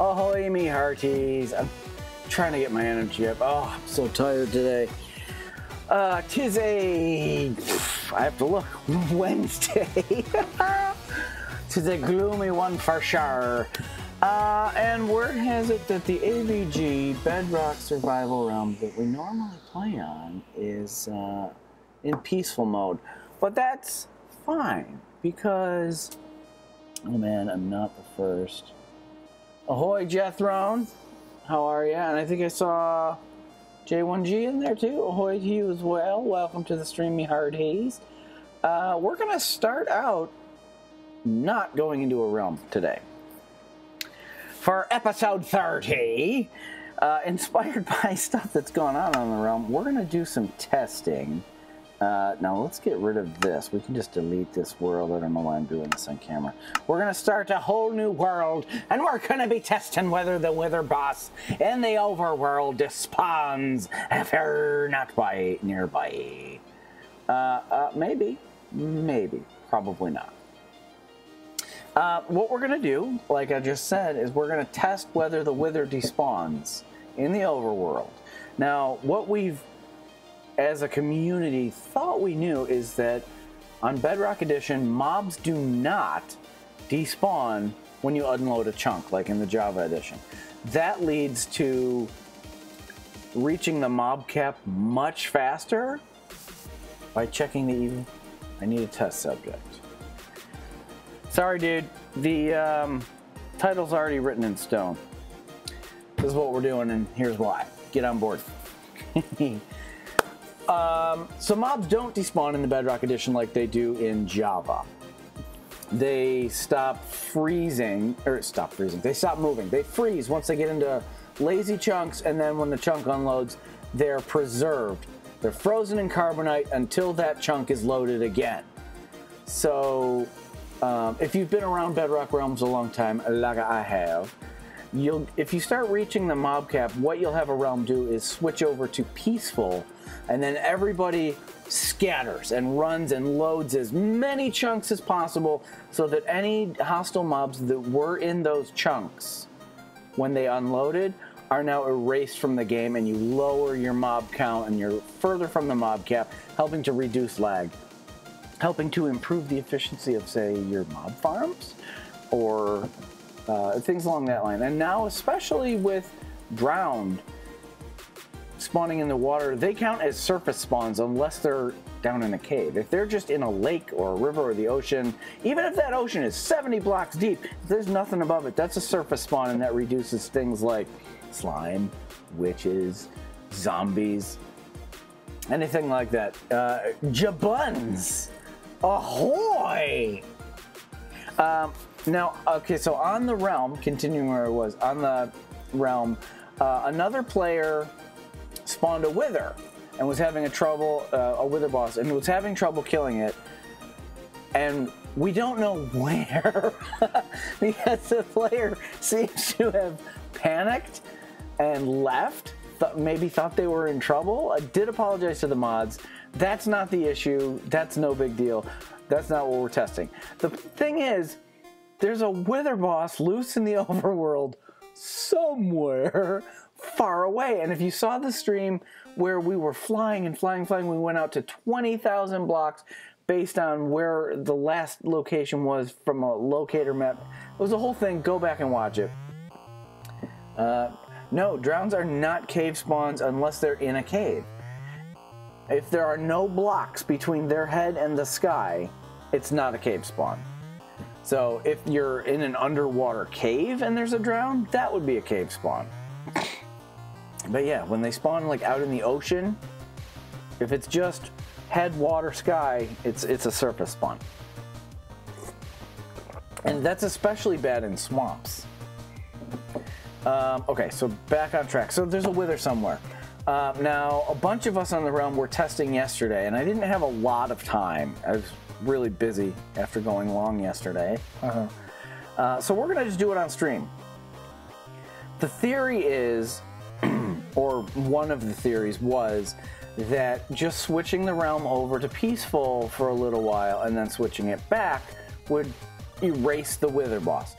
Ahoy, me hearties. I'm trying to get my energy up. Oh, I'm so tired today. Tis a... I have to look. Wednesday. Tis a gloomy one for sure. And word has it that the AVG Bedrock survival realm that we normally play on is in peaceful mode. But that's fine because... Oh man, I'm not the first. Ahoy, Jethrone. How are you? And I think I saw J1G in there too. Ahoy to you as well. Welcome to the Streamy Hard Haze. We're going to start out not going into a realm today. For episode 30, inspired by stuff that's going on in the realm, we're going to do some testing. Now let's get rid of this. We can just delete this world. I don't know why I'm doing this on camera. We're going to start a whole new world, and we're going to be testing whether the wither boss in the overworld despawns if you're not nearby. Maybe, probably not. What we're going to do, like I just said, is we're going to test whether the wither despawns in the overworld. Now, what we've as a community thought we knew is that on Bedrock Edition, mobs do not despawn when you unload a chunk, like in the Java Edition. That leads to reaching the mob cap much faster by checking the I need a test subject. Sorry, dude. The title's already written in stone. This is what we're doing, and here's why. Get on board. So mobs don't despawn in the Bedrock Edition like they do in Java. They stop freezing, they stop moving. They freeze once they get into lazy chunks, and then when the chunk unloads, they're preserved. They're frozen in carbonite until that chunk is loaded again. So, if you've been around Bedrock Realms a long time, like I have, if you start reaching the mob cap, what you'll have a realm do is switch over to peaceful, and then everybody scatters and runs and loads as many chunks as possible so that any hostile mobs that were in those chunks when they unloaded are now erased from the game, and you lower your mob count and you're further from the mob cap, helping to reduce lag, helping to improve the efficiency of, say, your mob farms or things along that line. And now, especially with drowned spawning in the water, they count as surface spawns unless they're down in a cave. If they're just in a lake or a river or the ocean, even if that ocean is 70 blocks deep, if there's nothing above it, that's a surface spawn, and that reduces things like slime, witches, zombies, anything like that. Jabuns! Ahoy! Now, okay, so on the realm, continuing where I was, on the realm, another player spawned a wither and was having a wither boss, and was having trouble killing it, and we don't know where because the player seems to have panicked and left, maybe thought they were in trouble. I did apologize to the mods. That's not the issue. That's no big deal. That's not what we're testing. The thing is, there's a wither boss loose in the overworld somewhere far away. And if you saw the stream where we were flying and flying, we went out to 20,000 blocks based on where the last location was from a locator map. It was a whole thing. Go back and watch it. No, drowns are not cave spawns unless they're in a cave. If there are no blocks between their head and the sky, it's not a cave spawn. So if you're in an underwater cave and there's a drown, that would be a cave spawn. But yeah, when they spawn like out in the ocean, if it's just head, water, sky, it's a surface spawn. And that's especially bad in swamps. Okay, so back on track. So there's a wither somewhere. Now, a bunch of us on the realm were testing yesterday, and I didn't have a lot of time. I was really busy after going long yesterday. So we're going to just do it on stream. The theory is, or one of the theories was, that just switching the realm over to peaceful for a little while and then switching it back would erase the wither boss.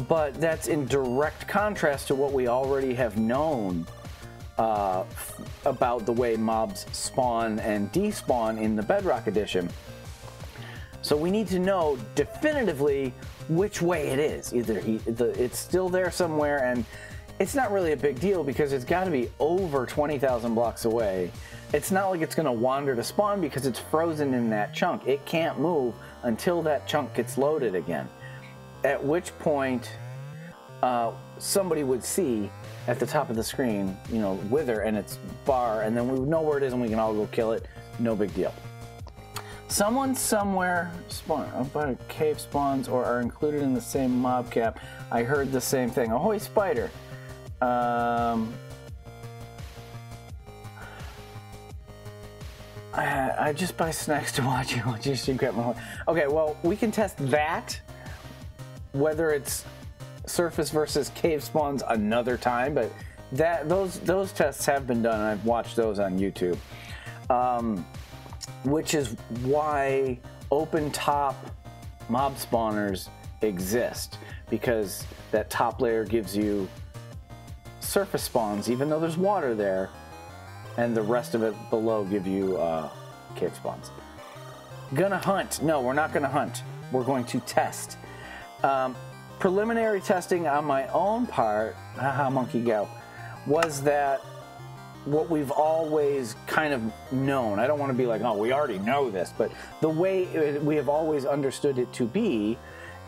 but that's in direct contrast to what we already have known about the way mobs spawn and despawn in the Bedrock Edition. So we need to know definitively which way it is. Either it's still there somewhere, and it's not really a big deal because it's got to be over 20,000 blocks away. It's not like it's going to wander to spawn because it's frozen in that chunk. It can't move until that chunk gets loaded again. At which point, somebody would see at the top of the screen, you know, Wither and its bar, and then we know where it is and we can all go kill it. No big deal. Someone somewhere about cave spawns or are included in the same mob cap. I heard the same thing. Ahoy, Spider. I just buy snacks to watch you stream crap. Okay, well, we can test that, whether it's surface versus cave spawns another time, but those tests have been done, and I've watched those on YouTube. Which is why open top mob spawners exist, because that top layer gives you surface spawns even though there's water there, and the rest of it below give you cave spawns. Gonna hunt? No, we're not gonna hunt. We're going to test. Preliminary testing on my own part, haha monkey go, was that what we've always kind of known. I don't want to be like, oh, we already know this, but the way we have always understood it to be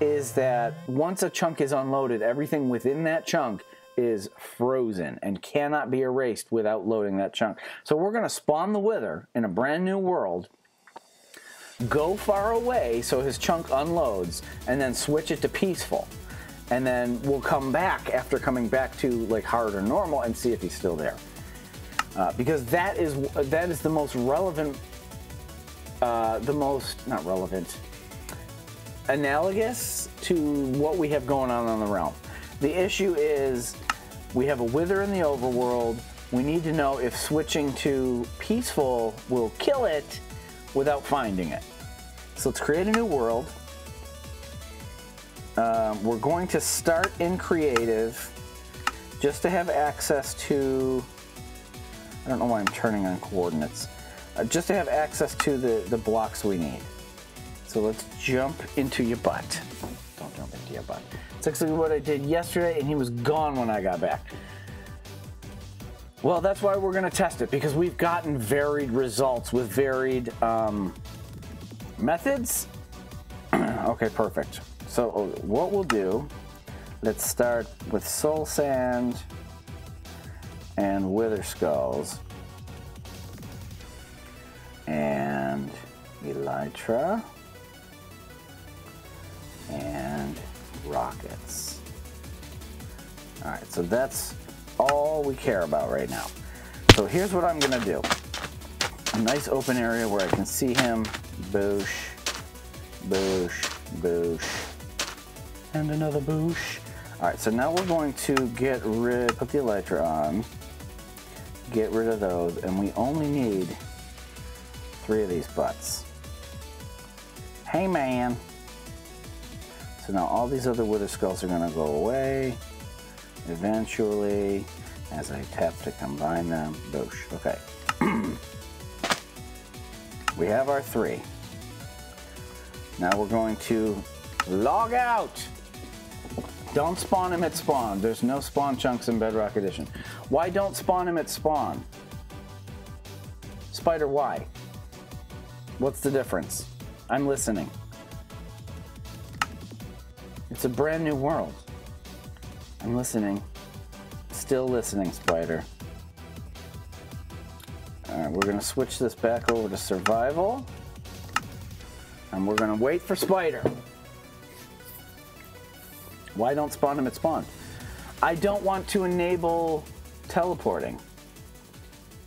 is that once a chunk is unloaded, everything within that chunk is frozen and cannot be erased without loading that chunk. So we're going to spawn the Wither in a brand new world, go far away so his chunk unloads, and then switch it to peaceful. And then we'll come back after coming back to like hard or normal and see if he's still there. Because that is the most relevant, not relevant, analogous to what we have going on the realm. The issue is we have a Wither in the overworld. We need to know if switching to peaceful will kill it without finding it. So let's create a new world. We're going to start in creative just to have access to, I don't know why I'm turning on coordinates, just to have access to the blocks we need. So let's jump into your butt. Don't jump into your butt. It's actually what I did yesterday, and he was gone when I got back. Well, that's why we're going to test it, because we've gotten varied results with varied methods. Okay, perfect. So what we'll do, let's start with soul sand and wither skulls and elytra and rockets. All right, so that's all we care about right now. So here's what I'm gonna do. A nice open area where I can see him. Boosh, boosh, boosh, and another boosh. All right, so now we're going to put the elytra on, get rid of those, and we only need 3 of these butts. Hey, man. So now all these other wither skulls are gonna go away eventually as I tap to combine them. Boosh, okay. We have our 3. Now we're going to log out. Don't spawn him at spawn. There's no spawn chunks in Bedrock Edition. Why don't spawn him at spawn? Spider, why? What's the difference? I'm listening. It's a brand new world. I'm listening. Still listening, Spider. Alright, we're going to switch this back over to survival. And we're going to wait for Spider. Why don't spawn him at spawn? I don't want to enable teleporting.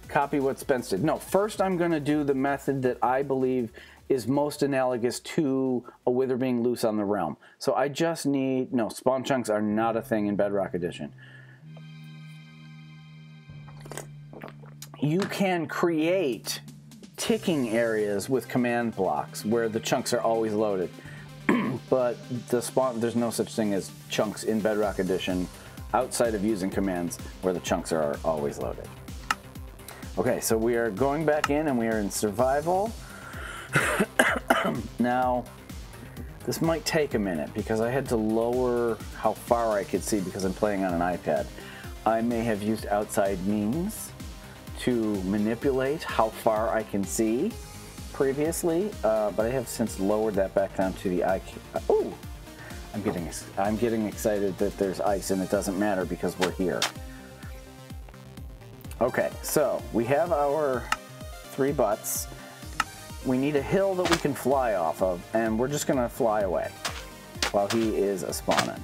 Copy what Spence did. No, first I'm going to do the method that I believe is most analogous to a Wither being loose on the realm. So I just need, no, spawn chunks are not a thing in Bedrock Edition. You can create ticking areas with command blocks where the chunks are always loaded. but there's no such thing as chunks in Bedrock Edition outside of using commands where the chunks are always loaded. Okay, so we are going back in and we are in survival. Now, this might take a minute because I had to lower how far I could see because I'm playing on an iPad. I may have used outside means to manipulate how far I can see previously, but I have since lowered that back down to the IQ. Ooh! I'm getting excited that there's ice and it doesn't matter because we're here. Okay, so we have our 3 butts. We need a hill that we can fly off of, and we're just gonna fly away while he is spawning.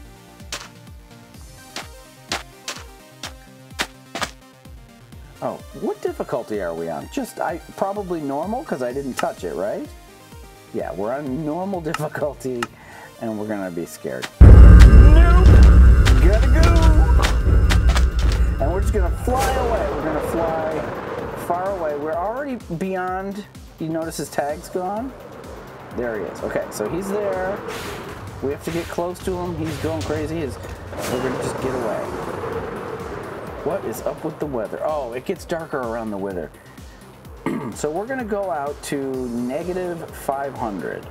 Oh, what difficulty are we on? Probably normal because I didn't touch it, right? Yeah, we're on normal difficulty, and we're gonna be scared. Nope! Gotta go! And we're just gonna fly away. We're gonna fly far away. We're already beyond. You notice his tag's gone? There he is. Okay, so he's there. We have to get close to him. He's going crazy. We're gonna just get away. What is up with the weather? Oh, it gets darker around the weather. So we're gonna go out to -500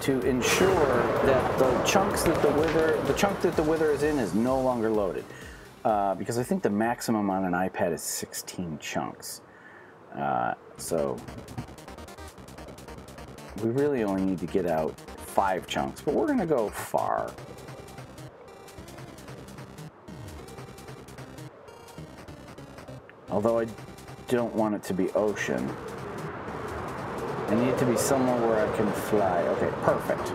to ensure that the chunk that the wither is in is no longer loaded. Because I think the maximum on an iPad is 16 chunks. So we really only need to get out 5 chunks, but we're gonna go far. Although I don't want it to be ocean. I need it to be somewhere where I can fly. Okay, perfect.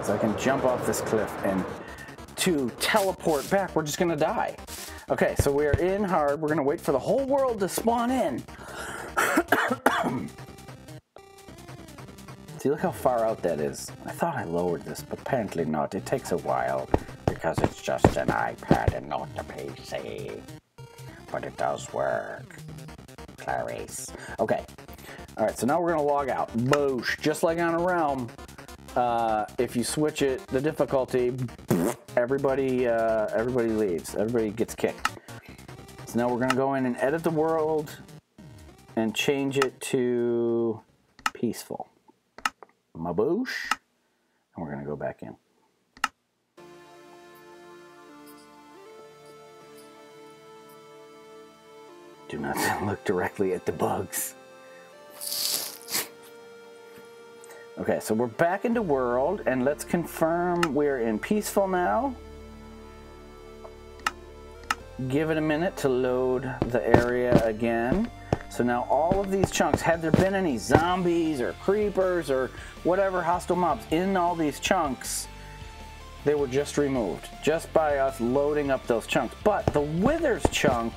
So I can jump off this cliff, and to teleport back, we're just gonna die. Okay, so we are in hard. We're gonna wait for the whole world to spawn in. See, look how far out that is. I thought I lowered this, but apparently not. It takes a while because it's just an iPad and not a PC. But it does work. Clarice. Okay. All right, so now we're gonna log out. Boosh. Just like on a realm, if you switch it, the difficulty, everybody leaves. Everybody gets kicked. So now we're gonna go in and edit the world and change it to peaceful. Maboosh. And we're gonna go back in. Do not look directly at the bugs. Okay, so we're back into world, and let's confirm we're in peaceful now. Give it a minute to load the area again. So now all of these chunks, had there been any zombies or creepers or whatever hostile mobs in all these chunks, they were just removed just by us loading up those chunks. But the withers chunk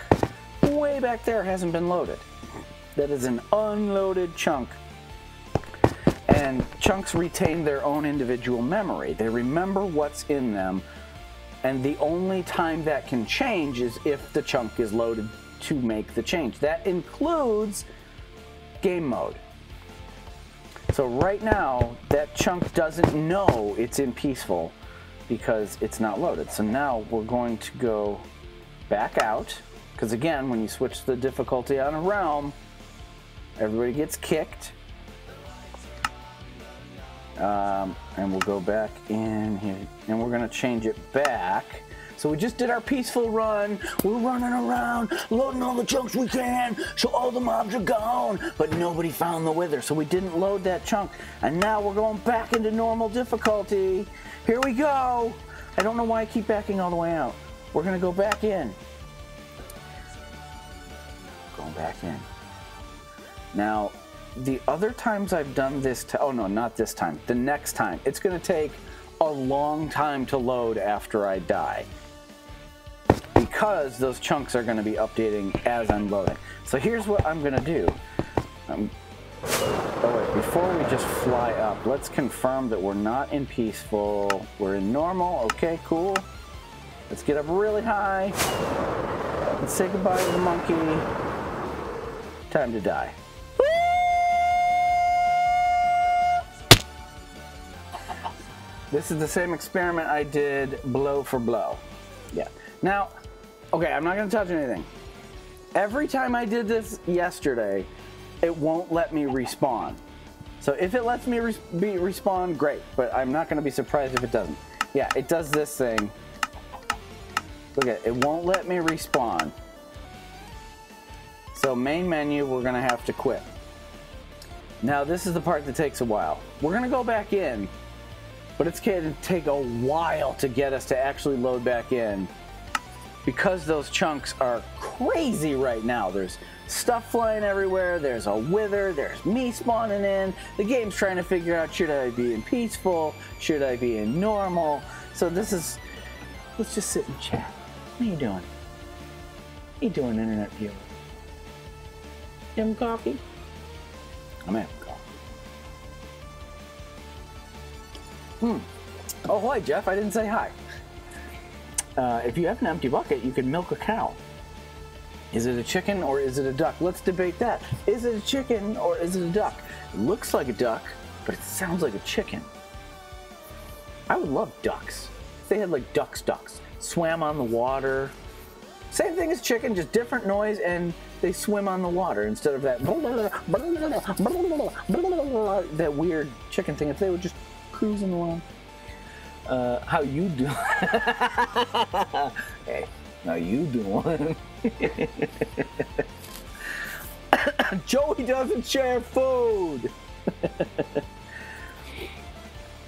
way back there hasn't been loaded. That is an unloaded chunk. And chunks retain their own individual memory. They remember what's in them, and the only time that can change is if the chunk is loaded to make the change. That includes game mode. So right now, that chunk doesn't know it's in peaceful because it's not loaded. So now we're going to go back out, because again, when you switch the difficulty on a realm, everybody gets kicked. And we'll go back in here, and we're gonna change it back. So we just did our peaceful run. We're running around, loading all the chunks we can, so all the mobs are gone, but nobody found the wither, so we didn't load that chunk. And now we're going back into normal difficulty. Here we go. I don't know why I keep backing all the way out. We're gonna go back in. Going back in. Now, the other times I've done this, oh no, not this time, the next time, it's gonna take a long time to load after I die, because those chunks are gonna be updating as I'm loading. So here's what I'm gonna do. Oh wait, before we just fly up, let's confirm that we're not in peaceful, we're in normal. Okay, cool. Let's get up really high. Let's say goodbye to the monkey. Time to die. This is the same experiment I did blow for blow. Yeah. Now, okay, I'm not going to touch anything. Every time I did this yesterday, it won't let me respawn. So if it lets me respawn, great. But I'm not going to be surprised if it doesn't. Yeah, it does this thing. Look at it. It won't let me respawn. So main menu, we're going to have to quit. Now this is the part that takes a while. We're going to go back in, but it's going to take a while to get us to actually load back in because those chunks are crazy right now. There's stuff flying everywhere, there's a wither, there's me spawning in. The game's trying to figure out, should I be in peaceful, should I be in normal? So this is, let's just sit and chat. What are you doing? What are you doing, internet viewer? You having coffee? I'm having coffee. Oh, hi, Jeff. I didn't say hi. If you have an empty bucket, you can milk a cow. Is it a chicken or is it a duck? Let's debate that. Is it a chicken or is it a duck? It looks like a duck, but it sounds like a chicken. I would love ducks. If they had like ducks, swam on the water. Same thing as chicken, just different noise, and they swim on the water instead of that that weird chicken thing. If they were just cruising along. How you doing? Hey, how you doing? Joey doesn't share food.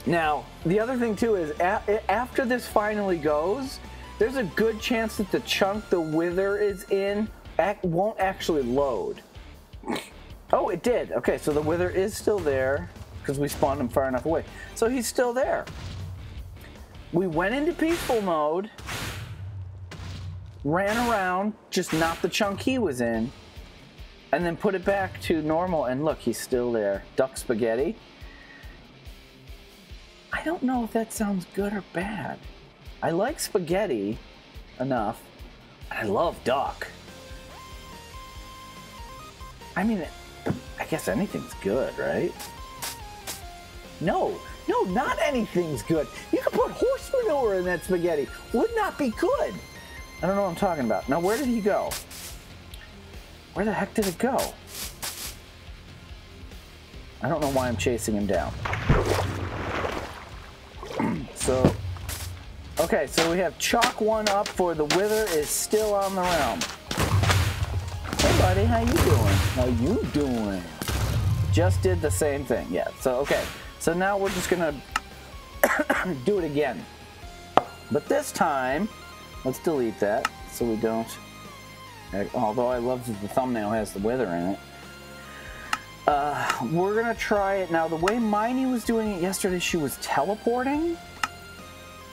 Now, the other thing too is after this finally goes, there's a good chance that the chunk the wither is in won't actually load. Oh, it did. Okay, so the wither is still there because we spawned him far enough away. So he's still there. We went into peaceful mode, ran around, just not the chunk he was in, and then put it back to normal, and look, he's still there. Duck spaghetti. I don't know if that sounds good or bad. I like spaghetti enough. I love duck. I mean, I guess anything's good, right? No, not anything's good. You could put horse manure in that spaghetti. Would not be good. I don't know what I'm talking about. Now, where did he go? Where the heck did it go? I don't know why I'm chasing him down. So, okay, so we have chalk 1 up for the wither is still on the realm. Hey buddy, how you doing? How you doing? Just did the same thing, yeah. So, okay, so now we're just gonna do it again. But this time, let's delete that so we don't, although I love that the thumbnail has the wither in it. We're gonna try it now. The way Miney was doing it yesterday, she was teleporting.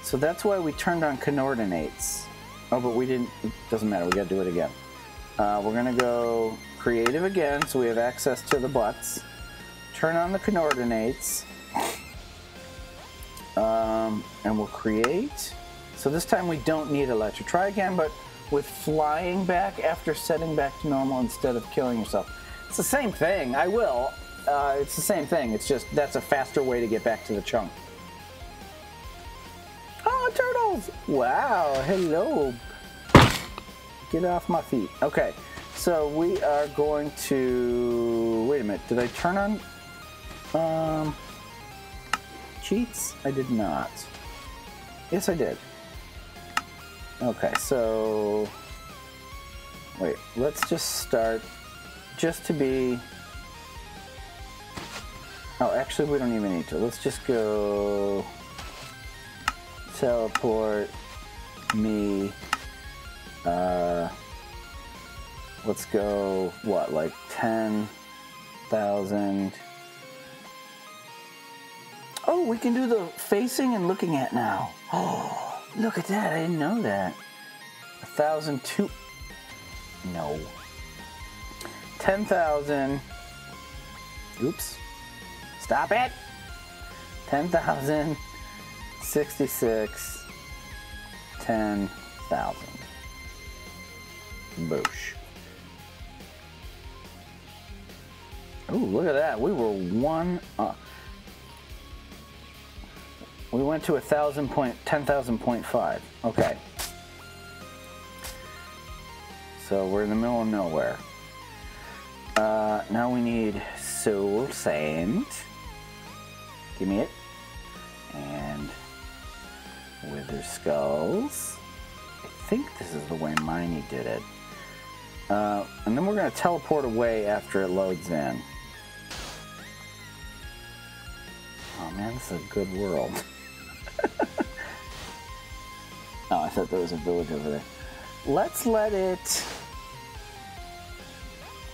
So that's why we turned on coordinates. Oh, but we didn't, it doesn't matter, we gotta do it again. We're gonna go creative again, so we have access to the butts. Turn on the coordinates. And we'll create. So this time we don't need Electro. Try again, but with flying back after setting back to normal instead of killing yourself. It's the same thing, I will. It's the same thing, it's just that's a faster way to get back to the chunk. Oh, turtles! Wow, hello. Get off my feet. Okay, so we are going to... Wait a minute, did I turn on cheats? I did not. Yes, I did. Okay, so... Wait, let's just start just to be... Oh, actually, we don't even need to. Let's just go... Teleport me. Let's go, what, like 10,000. Oh, we can do the facing and looking at now. Oh, look at that. I didn't know that. 1,002. No. 10,000. Oops. Stop it. 10,066. 10,000. Boosh. Oh, look at that. We were one up. We went to 10,000.5. Okay. So we're in the middle of nowhere. Now we need soul sand. Give me it. And wither skulls. I think this is the way Miney did it. And then we're going to teleport away after it loads in. Oh man, this is a good world. Oh, I thought there was a village over there. Let's let it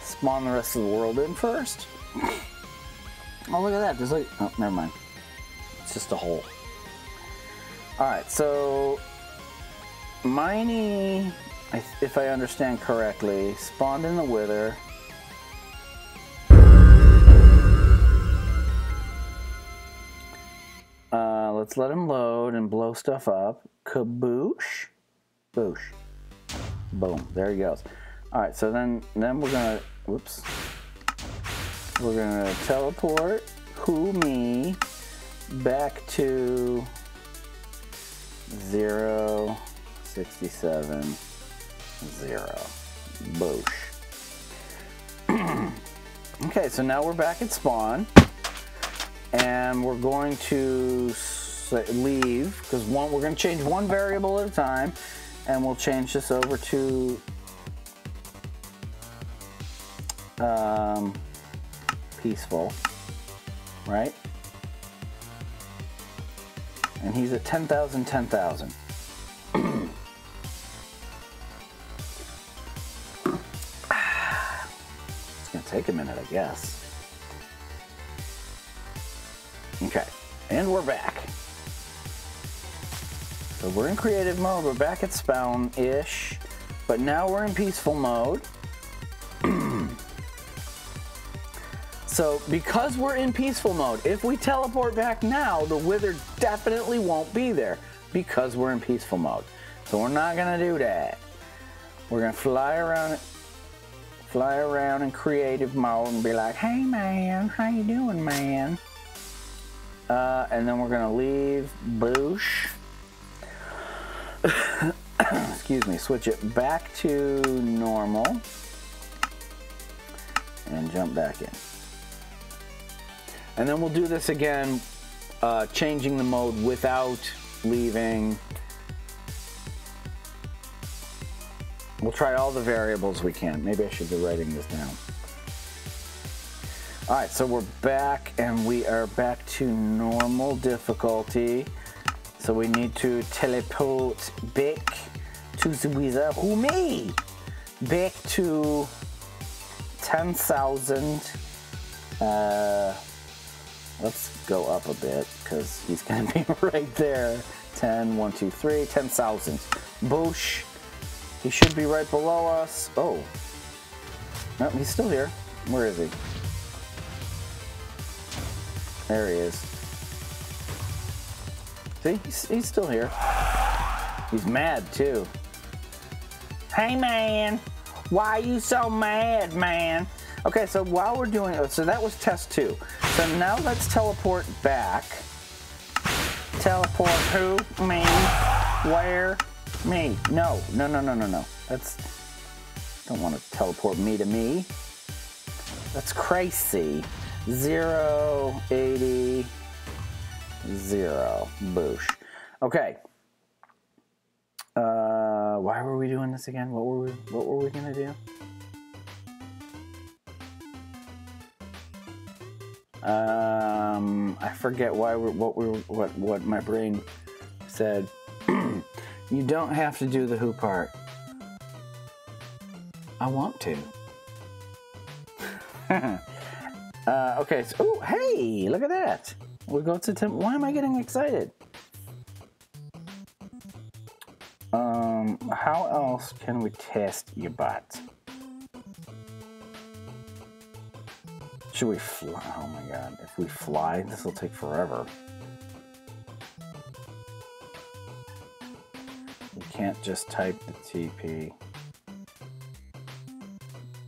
spawn the rest of the world in first. Oh, look at that. There's like... Oh, never mind. It's just a hole. Alright, so... Miney, if I understand correctly, spawned in the wither. Let's let him load and blow stuff up. Kaboosh. Boosh. Boom. There he goes. Alright, so then we're gonna... Whoops. We're gonna teleport me back to 0, 67, 0. Boosh. Okay, so now we're back at spawn. And we're going to leave, because we're going to change one variable at a time, and we'll change this over to peaceful, right? And he's at 10,000, 10,000. It's going to take a minute, I guess. Okay, and we're back. So we're in creative mode, we're back at spawn-ish, but now we're in peaceful mode. So because we're in peaceful mode, if we teleport back now, the wither definitely won't be there because we're in peaceful mode. So we're not gonna do that. We're gonna fly around in creative mode and be like, hey man, how you doing, man? And then we're gonna leave Boosh. Excuse me, switch it back to normal and jump back in. And then we'll do this again, changing the mode without leaving. We'll try all the variables we can. Maybe I should be writing this down. Alright, so we're back, and we are back to normal difficulty. So we need to teleport back to the wither. Who, me? Back to 10,000. Let's go up a bit, because he's going to be right there. 10, 1, 2, 3, 10,000. Boosh. He should be right below us. Oh. No, he's still here. Where is he? There he is. See? He's still here. He's mad, too. Hey, man. Why are you so mad, man? Okay, so while we're doing... So that was test 2. So now let's teleport back. Teleport who? Me. Where? Me. No. No, no, no, no, no. That's... Don't want to teleport me to me. That's crazy. 0, 80, 0. Boosh. Okay. Why were we doing this again? What were we gonna do? I forget what my brain said. You don't have to do the who part. I want to. Okay, so, oh, hey, look at that. We'll go to Tim. Why am I getting excited? How else can we test your butt? Should we fly? Oh my god, if we fly, this will take forever. You can't just type the TP.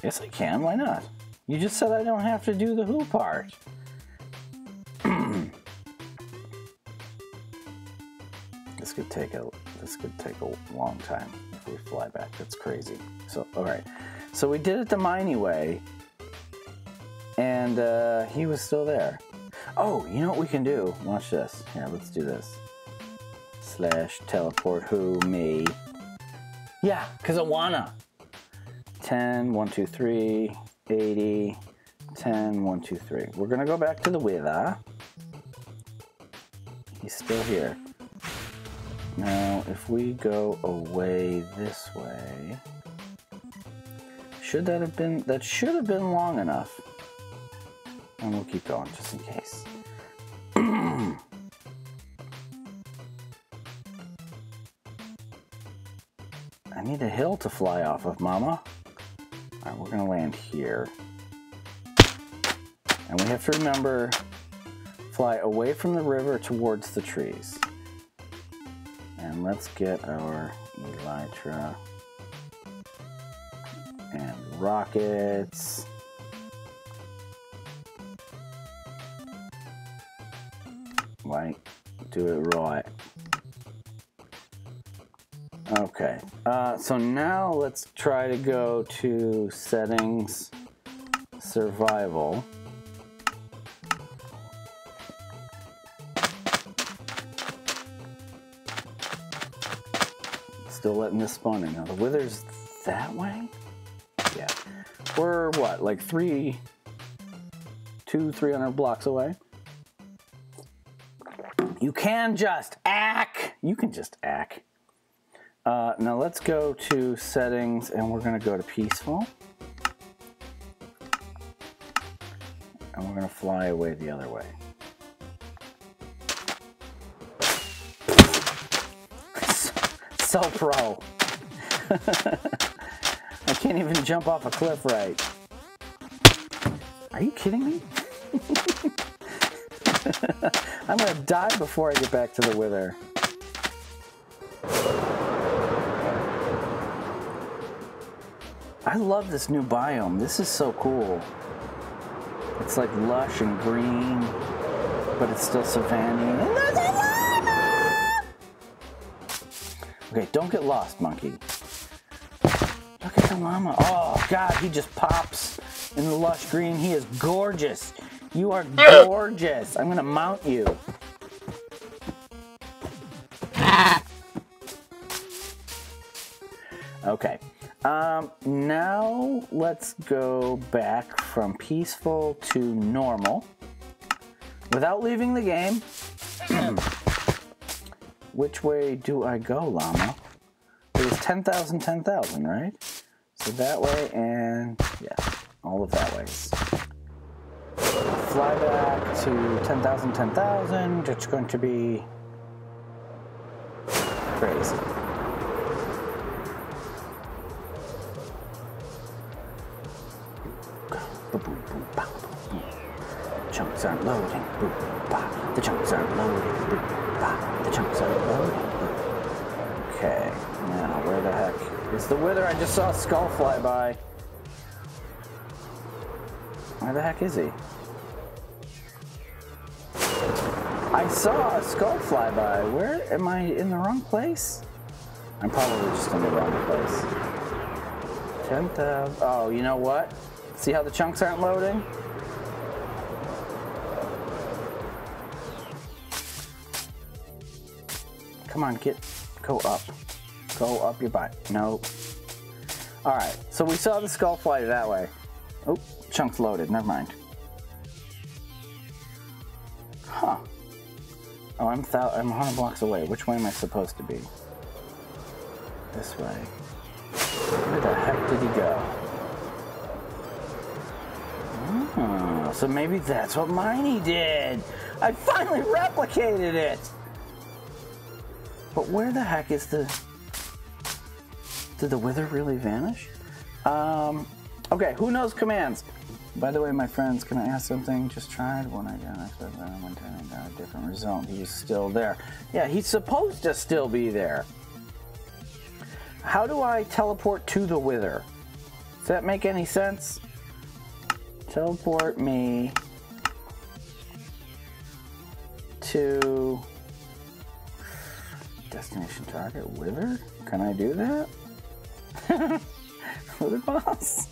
Yes, I can. Why not? You just said I don't have to do the who part. this could take a long time if we fly back. That's crazy. So, all right. So we did it the Miney way, and he was still there. Oh, you know what we can do? Watch this. Here, let's do this. / teleport who, me. Yeah, because I wanna. 10, 1, 2, 3, 80, 10, 1, 2, 3. We're gonna go back to the wither. He's still here. Now, if we go away this way, should that have been, that should have been long enough. And we'll keep going just in case. I need a hill to fly off of, Mama. Alright, we're gonna land here. And we have to remember, fly away from the river towards the trees. And let's get our elytra and rockets. Right, do it right. Okay, so now let's try to go to settings, survival. Still letting this spawn in. Now the wither's that way? Yeah. We're what, like 300 blocks away? You can just ack. You can just ack. Now let's go to settings and we're going to go to peaceful. And we're going to fly away the other way. So pro. I can't even jump off a cliff right. Are you kidding me? I'm going to die before I get back to the wither. I love this new biome. This is so cool. It's like lush and green, but it's still savanny. And there's a llama! Okay, don't get lost, monkey. Look at the llama. Oh, God, he just pops in the lush green. He is gorgeous. You are gorgeous. I'm going to mount you. Okay. Now let's go back from peaceful to normal without leaving the game. Which way do I go, llama? It was 10,000, 10,000, right? So that way and, yeah, all of that ways. Fly back to 10,000, 10,000. It's going to be crazy. Chunks aren't loading. The chunks aren't loading. The chunks aren't loading. Okay, now where the heck is the wither? I just saw a skull fly by. Where the heck is he? I saw a skull fly by. Where am I in the wrong place? I'm probably just in the wrong place. 10,000. Oh, you know what? See how the chunks aren't loading? Come on, go up. Go up your butt. Nope. Alright, so we saw the skull fly that way. Oh, chunks loaded, never mind. Huh. Oh, I'm 100 blocks away. Which way am I supposed to be? This way. Where the heck did he go? Oh, so maybe that's what Miney did. I finally replicated it. But where the heck is the... Did the wither really vanish? Okay, who knows commands? By the way, my friends, can I ask something? Just tried one again. I said that one time I got a different result. He's still there. Yeah, he's supposed to still be there. How do I teleport to the wither? Does that make any sense? Teleport me to Destination target, wither? Can I do that? Wither boss?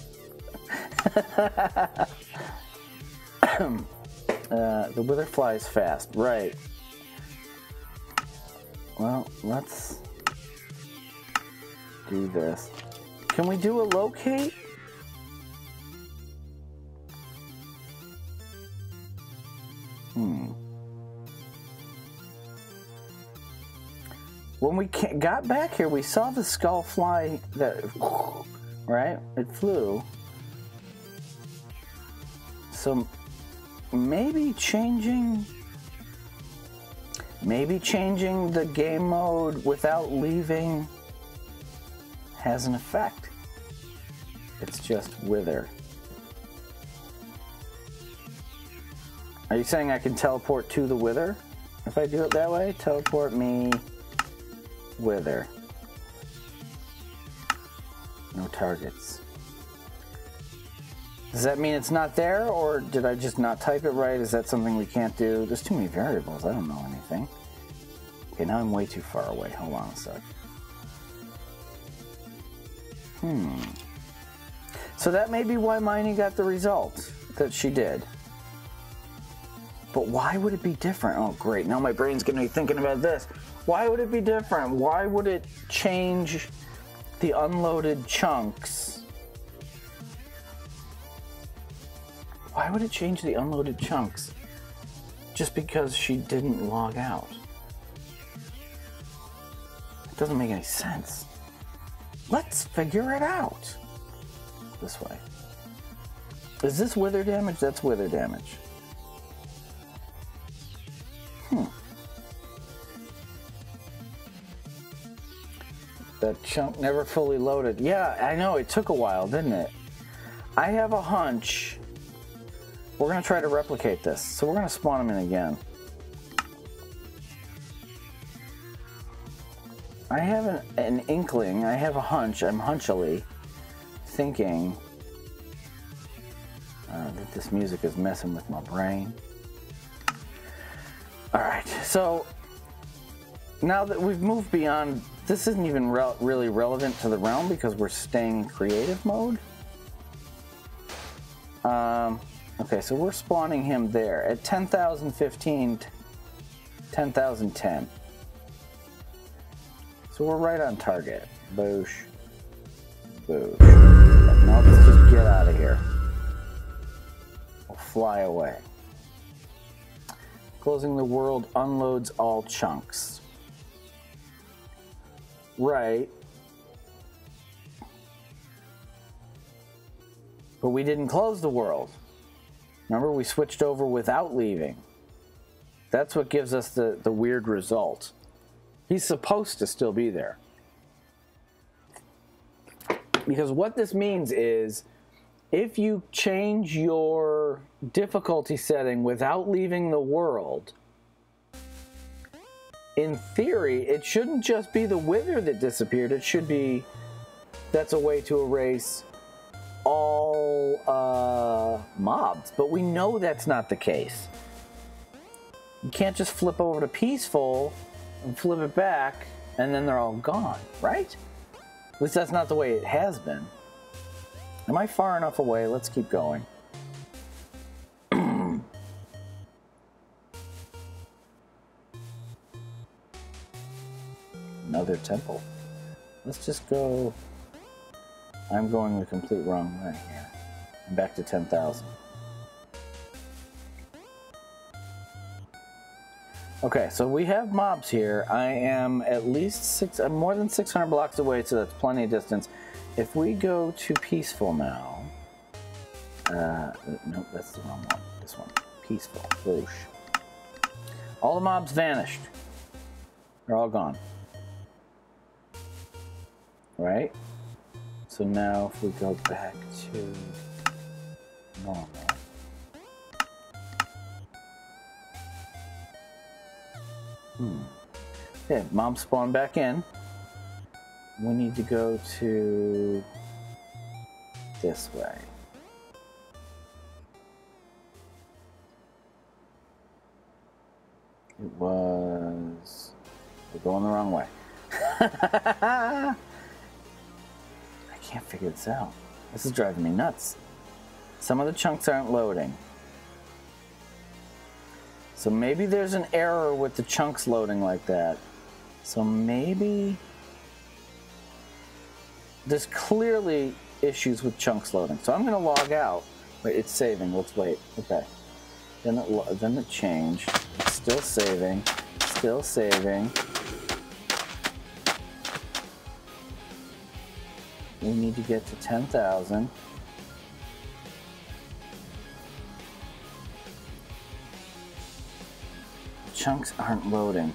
The wither flies fast, right. Well, let's do this. Can we do a locate? When we got back here, we saw the skull fly, that, right? It flew. So maybe changing the game mode without leaving has an effect. It's just wither. Are you saying I can teleport to the wither if I do it that way? Teleport me wither. No targets. Does that mean it's not there, or did I just not type it right? Is that something we can't do? There's too many variables. I don't know anything. Okay, now I'm way too far away. Hold on a sec. So that may be why Miney got the result that she did. But why would it be different? Oh, great. Now my brain's going to be thinking about this. Why would it be different? Why would it change the unloaded chunks? Why would it change the unloaded chunks just because she didn't log out? It doesn't make any sense. Let's figure it out. This way. Is this wither damage? That's wither damage. That chunk never fully loaded. Yeah, I know. It took a while, didn't it? I have a hunch. We're going to try to replicate this. So we're going to spawn them in again. I have an inkling. I have a hunch. I'm hunchily thinking that this music is messing with my brain. Alright, so now that we've moved beyond, this isn't even really relevant to the realm because we're staying in creative mode. Okay, so we're spawning him there at 10,015, 10,010. So we're right on target. Boosh. Boosh. Now let's just get out of here. We'll fly away. Closing the world unloads all chunks. Right. But we didn't close the world. Remember, we switched over without leaving. That's what gives us the weird result. He's supposed to still be there. Because what this means is, if you change your difficulty setting without leaving the world, in theory, it shouldn't just be the wither that disappeared. It should be, that's a way to erase all mobs. But we know that's not the case. You can't just flip over to peaceful and flip it back and then they're all gone, right? At least that's not the way it has been. Am I far enough away? Let's keep going. Another temple. Let's just go. I'm going the complete wrong way here. I'm back to 10,000. Okay, so we have mobs here. I am at least I'm more than 600 blocks away, so that's plenty of distance. If we go to peaceful now, nope, that's the wrong one. This one, peaceful. Whoosh. All the mobs vanished. They're all gone. Right? So now if we go back to normal. Okay, mobs spawn back in. We need to go to this way. It was We're going the wrong way. I can't figure this out. This is driving me nuts. Some of the chunks aren't loading. So maybe there's an error with the chunks loading like that. So maybe there's clearly issues with chunks loading. So I'm going to log out. Wait, it's saving. Let's wait. Okay. Then it changed. It's still saving. Still saving. We need to get to 10,000. Chunks aren't loading.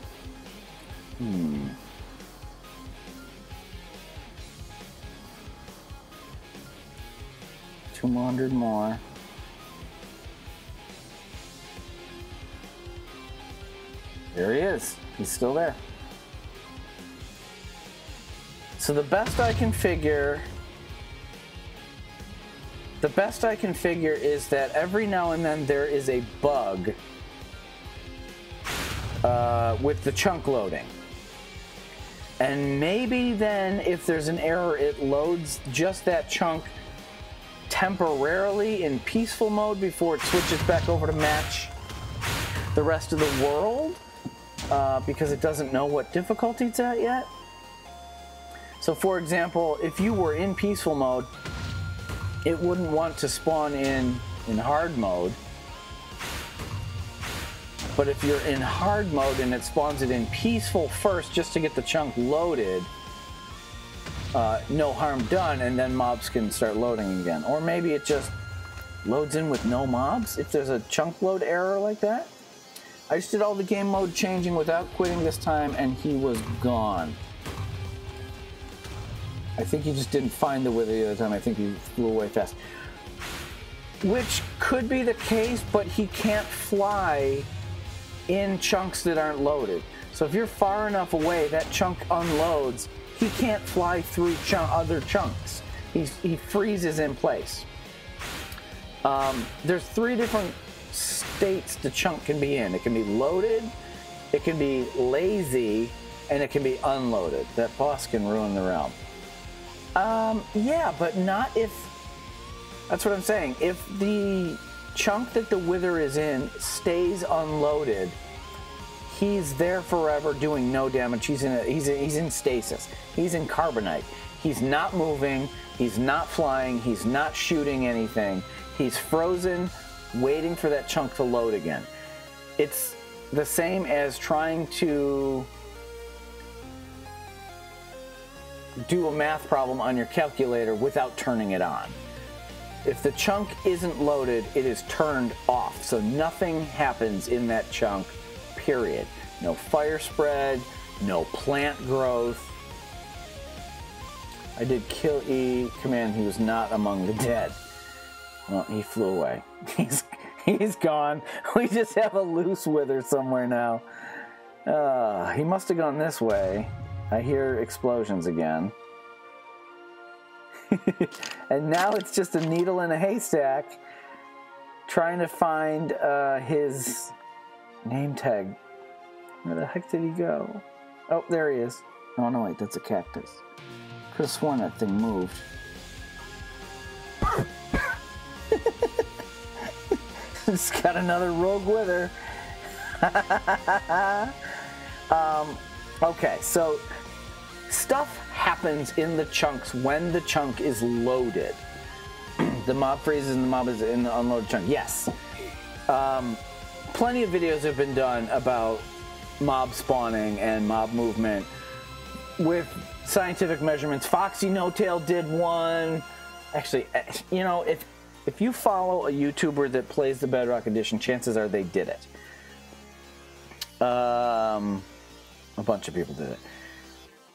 200 more. There he is. He's still there. So the best I can figure is that every now and then there is a bug with the chunk loading. And maybe then if there's an error, it loads just that chunk temporarily in peaceful mode before it switches back over to match the rest of the world, because it doesn't know what difficulty it's at yet. So for example, if you were in peaceful mode, it wouldn't want to spawn in hard mode. But if you're in hard mode and it spawns it in peaceful first just to get the chunk loaded, no harm done, and then mobs can start loading again. Or maybe it just loads in with no mobs if there's a chunk load error like that. I just did all the game mode changing without quitting this time, and he was gone. I think he just didn't find the wither the other time. I think he flew away fast. Which could be the case, but he can't fly in chunks that aren't loaded. So if you're far enough away, that chunk unloads. He can't fly through other chunks. He freezes in place. There's 3 different states the chunk can be in. It can be loaded, it can be lazy, and it can be unloaded. That boss can ruin the realm. Yeah, but not if... That's what I'm saying. If the chunk that the wither is in stays unloaded, he's there forever doing no damage. He's in stasis. He's in carbonite. He's not moving. He's not flying. He's not shooting anything. He's frozen, waiting for that chunk to load again. It's the same as trying to do a math problem on your calculator without turning it on. If the chunk isn't loaded, it is turned off. So nothing happens in that chunk, period. No fire spread, no plant growth. I did kill E command. He was not among the dead. Well, he flew away. He's gone. We just have a loose wither somewhere now. He must have gone this way. I hear explosions again. And now it's just a needle in a haystack trying to find his name tag. Where the heck did he go? Oh, there he is. Oh, no, wait, that's a cactus. Could have sworn that thing moved. Just got another rogue wither. Okay, so stuff happens in the chunks when the chunk is loaded. The mob freezes and the mob is in the unloaded chunk. Yes. Plenty of videos have been done about mob spawning and mob movement with scientific measurements. Foxy No Tail did one. Actually, you know, if you follow a YouTuber that plays the Bedrock Edition, chances are they did it. A bunch of people did it.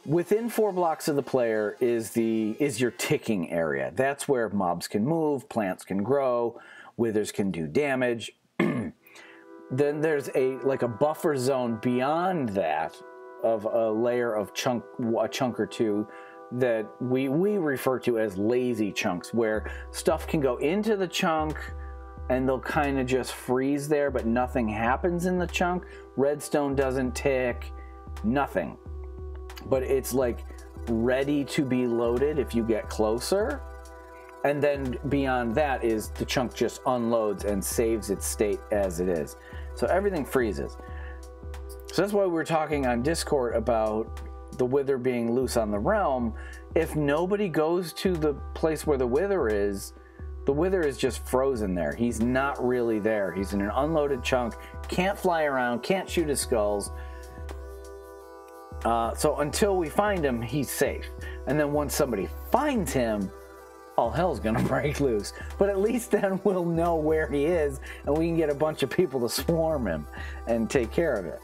Within 4 blocks of the player is your ticking area. That's where mobs can move, plants can grow, withers can do damage. Then there's a buffer zone beyond that of a layer of a chunk or two that we refer to as lazy chunks, where stuff can go into the chunk and they'll kind of just freeze there, but nothing happens in the chunk. Redstone doesn't tick. Nothing. But it's like ready to be loaded if you get closer. And then beyond that is the chunk just unloads and saves its state as it is. So everything freezes. So that's why we were talking on Discord about the Wither being loose on the realm. If nobody goes to the place where the Wither is just frozen there. He's not really there. He's in an unloaded chunk, can't fly around, can't shoot his skulls. So until we find him, he's safe. And then once somebody finds him, all hell's gonna break loose. But at least then we'll know where he is, and we can get a bunch of people to swarm him and take care of it.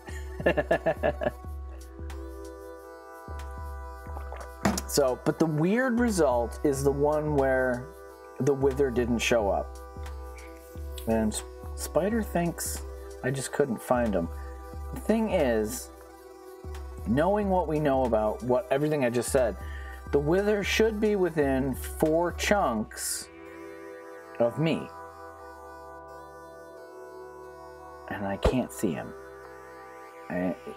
So, but the weird result is the one where the Wither didn't show up. And Spider thinks I just couldn't find him. The thing is, knowing what we know about everything I just said, the Wither should be within 4 chunks of me. And I can't see him.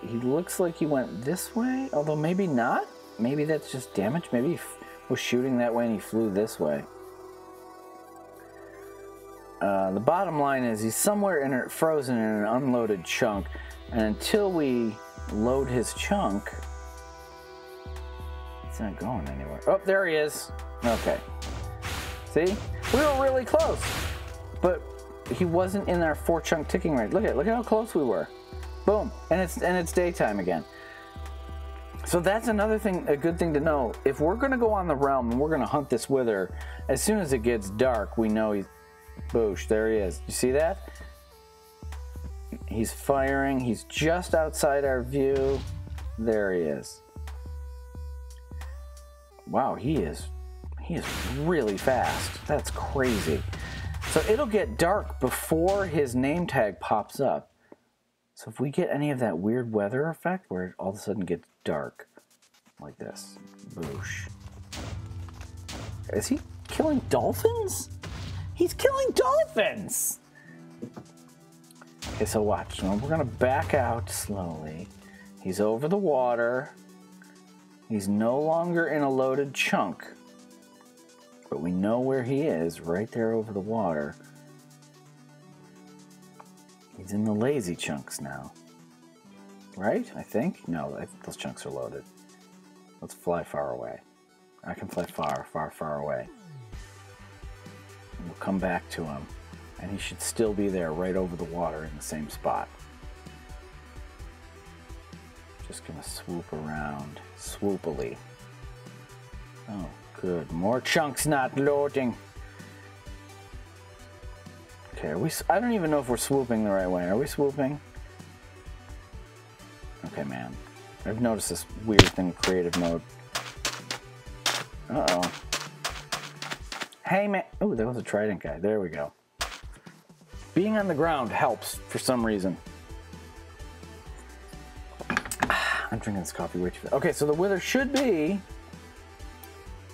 He looks like he went this way, although maybe not. Maybe that's just damage. Maybe he was shooting that way and he flew this way. The bottom line is he's somewhere frozen in an unloaded chunk. And until we load his chunk, it's not going anywhere. Oh, there he is. Okay. See? We were really close. But he wasn't in our 4-chunk ticking rate. Look at how close we were. Boom. And it's daytime again. So that's another thing, a good thing to know. If we're going to go on the realm and we're going to hunt this Wither, as soon as it gets dark, we know he's... Boosh, there he is. You see that? He's firing. He's just outside our view. There he is. Wow, he is really fast. That's crazy. So it'll get dark before his name tag pops up. So if we get any of that weird weather effect where it all of a sudden gets dark, like this, boosh. Is he killing dolphins? He's killing dolphins! Okay, so watch. We're gonna back out slowly. He's over the water. He's no longer in a loaded chunk. But we know where he is, right there over the water. He's in the lazy chunks now. Right? I think? No, those chunks are loaded. Let's fly far away. I can fly far, far, far away. And we'll come back to him. And he should still be there, right over the water in the same spot. Just gonna swoop around. Swoopily. Oh, good. More chunks not loading. Okay, I don't even know if we're swooping the right way. Are we swooping? Okay, man. I've noticed this weird thing, creative mode. Uh-oh. Hey, man. Oh, there was a trident guy. There we go. Being on the ground helps for some reason. I'm drinking this coffee way too fast. Okay, so the Wither should be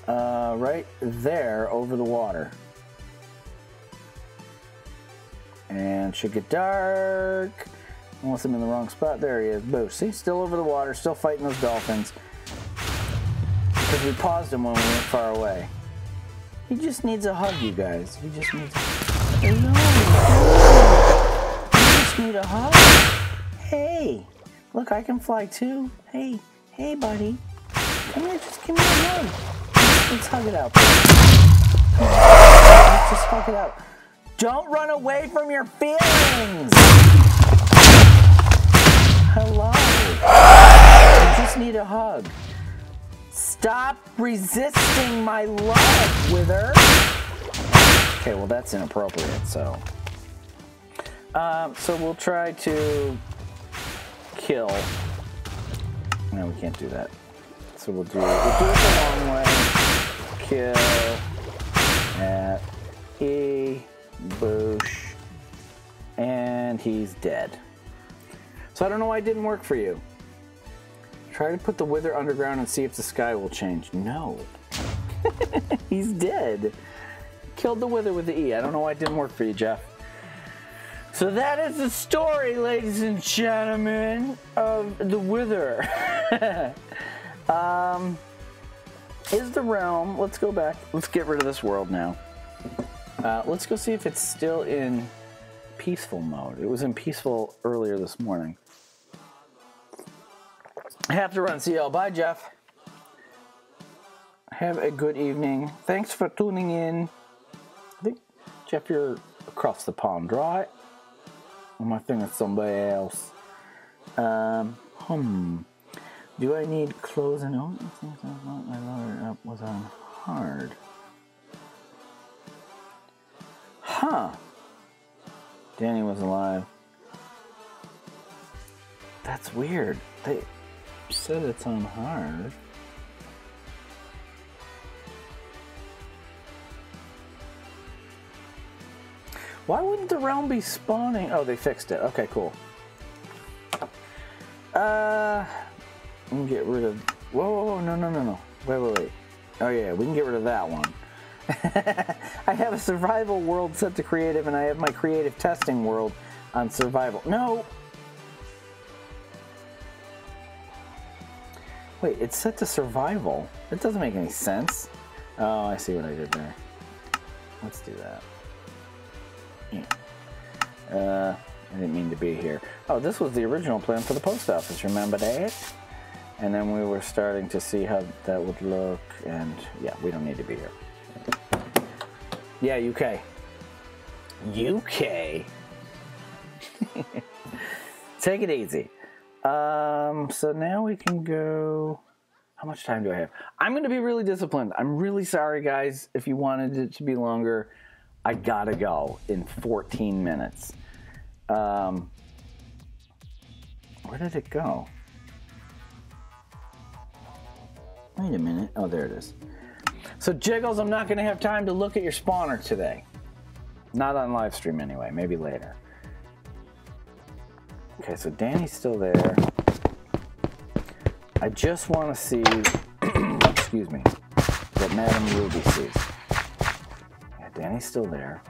right there over the water. And should get dark. Unless I'm in the wrong spot. There he is. Boo. See? Still over the water. Still fighting those dolphins. Because we paused him when we went far away. He just needs a hug, you guys. He just needs a hug. No. You just need a hug. Hey. Look, I can fly too. Hey. Hey, buddy. Come here. Just give me a hug. Let's hug it out. Let's just hug it out. Don't run away from your feelings! Hello. You just need a hug. Stop resisting my love, Wither. Okay, well that's inappropriate, so. So we'll try to kill. No, we can't do that. So we'll do it the long way. Kill at E. Boosh. And he's dead. So I don't know why it didn't work for you. Try to put the Wither underground and see if the sky will change. No. He's dead. Killed the Wither with the E. I don't know why it didn't work for you, Jeff. So that is the story, ladies and gentlemen, of the Wither. Is the realm... Let's go back. Let's get rid of this world now. Let's go see if it's still in peaceful mode. It was in peaceful earlier this morning. I have to run. See y'all. Bye, Jeff. Have a good evening. Thanks for tuning in. I think, Jeff, you're across the pond, right? Am I thinking of somebody else? Do I need clothes and oats? I think my loader up was on hard. Huh. Danny was alive. That's weird. They said it's on hard. Why wouldn't the realm be spawning? Oh, they fixed it. Okay, cool. We can get rid of... Whoa, no. Wait. Oh, yeah, we can get rid of that one. I have a survival world set to creative, and I have my creative testing world on survival. No! Wait, it's set to survival. That doesn't make any sense. Oh, I see what I did there. Let's do that. I didn't mean to be here. Oh, this was the original plan for the post office, remember that? And then we were starting to see how that would look, and yeah, we don't need to be here. Yeah, UK. UK? Take it easy. So now we can go... How much time do I have? I'm going to be really disciplined. I'm really sorry, guys, if you wanted it to be longer. I gotta go in 14 minutes. Where did it go? Wait a minute. Oh, there it is. So, Jiggles, I'm not going to have time to look at your spawner today. Not on live stream anyway. Maybe later. Okay, so Danny's still there. I just want to see, excuse me, what Madam Ruby sees. Danny's still there.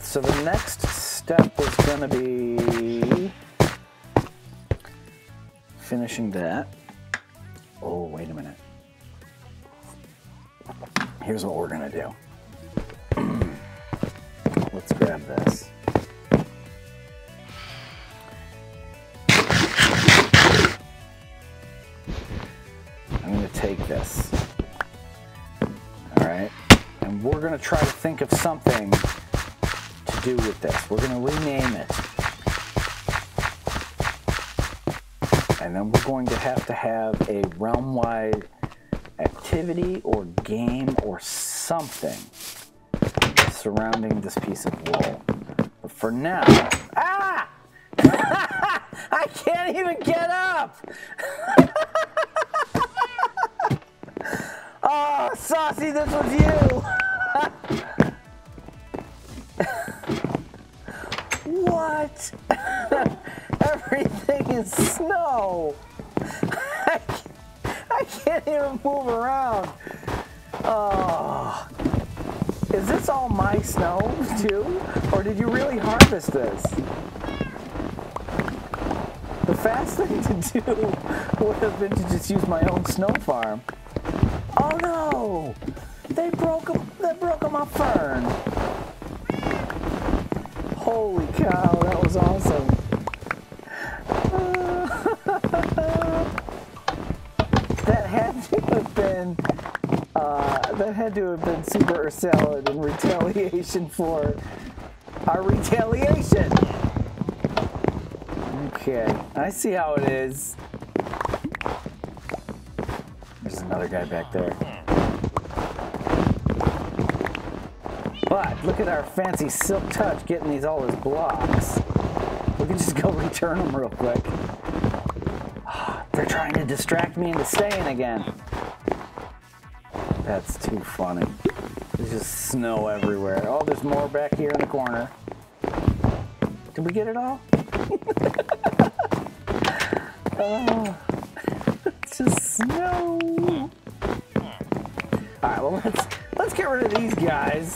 So the next step is going to be finishing that. Oh, wait a minute. Here's what we're going to do. Let's grab this. I'm going to take this. Alright, and we're going to try to think of something to do with this. We're going to rename it. And then we're going to have a realm-wide activity or game or something surrounding this piece of wool. But for now... Ah! I can't even get up! Oh, Saucy, this was you! What? Everything is snow! I can't even move around. Oh. Is this all my snow, too? Or did you really harvest this? The fast thing to do would have been to just use my own snow farm. Oh no! They broke my fern. Holy cow, that was awesome. That had to have been Super Salad in retaliation for our retaliation. Okay, I see how it is. There's another guy back there. But look at our fancy silk touch getting these all as blocks. We can just go return them real quick. They're trying to distract me into staying again. That's too funny. There's just snow everywhere. Oh, there's more back here in the corner. Did we get it all? Oh, it's just snow. All right, well let's get rid of these guys.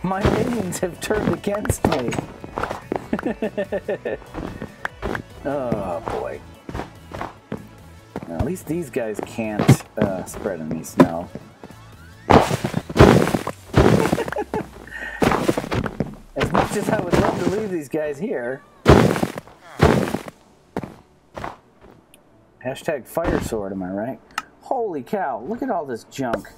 My minions have turned against me. Oh boy. Now, at least these guys can't spread any snow. As much as I would love to leave these guys here. Hashtag fire sword, am I right? Holy cow, look at all this junk.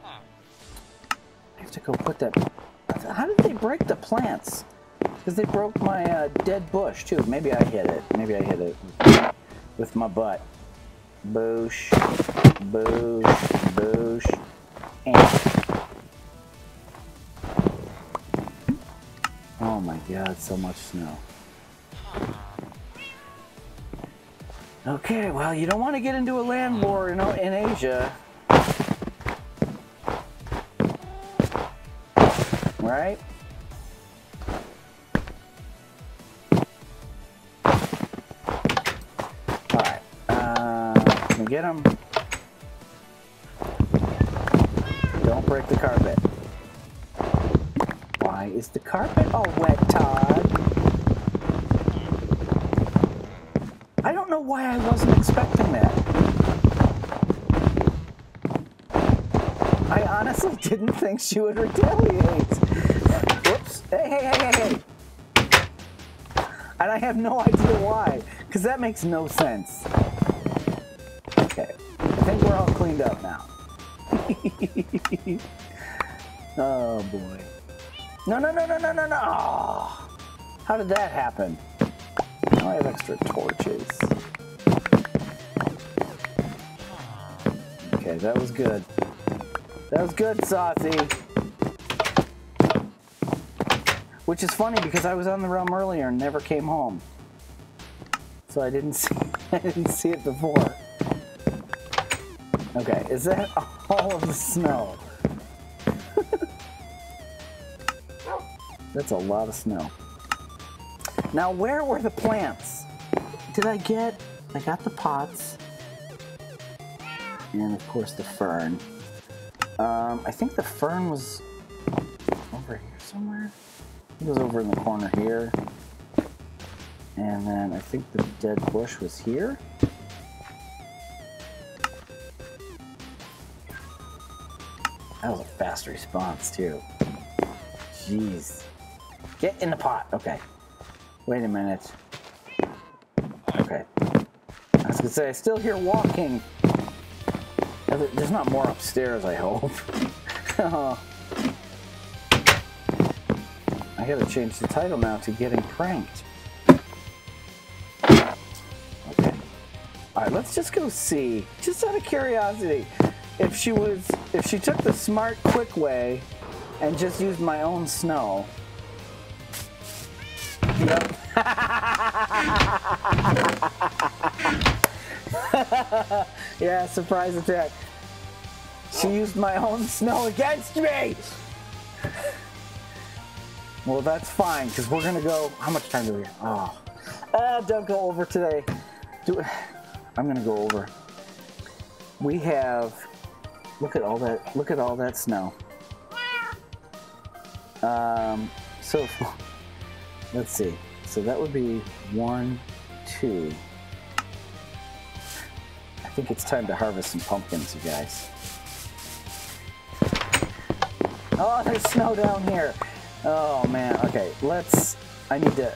I have to go put that... How did they break the plants? Because they broke my dead bush, too. Maybe I hit it. Maybe I hit it with my butt. Boosh. Boosh. Boosh. And... Oh my god, so much snow. Okay, well, you don't want to get into a land war, you know, in Asia. Right? Alright, can we get him? Don't break the carpet. Why is the carpet all wet, Todd? I don't know why I wasn't expecting that. I honestly didn't think she would retaliate. Whoops. Hey, hey, hey, hey, hey. And I have no idea why, because that makes no sense. Okay. I think we're all cleaned up now. Oh, boy. No, no, no, no, no, no, no. Oh, how did that happen? Now I have extra torches. Okay, that was good. That was good, Saucy. Which is funny because I was on the realm earlier and never came home. So I didn't see it before. Okay, is that all of the snow? That's a lot of snow. Now, where were the plants? Did I get... I got the pots. And, of course, the fern. I think the fern was over here somewhere. It was over in the corner here. And then I think the dead bush was here. That was a fast response, too. Jeez. Get in the pot. Okay. Wait a minute. Okay. I was gonna say, I still hear walking. There's not more upstairs, I hope. I gotta change the title now to Getting Pranked. Okay. Alright, let's just go see, just out of curiosity, if she took the smart, quick way and just used my own snow. Yep. Yeah, surprise attack. She used my own snow against me! Well, that's fine, because we're gonna go... How much time do we have? Oh. Don't go over today. I'm gonna go over. We have... Look at all that snow. So... Let's see. So that would be 1, 2... I think it's time to harvest some pumpkins, you guys. Oh, there's snow down here. Oh man. Okay, I need to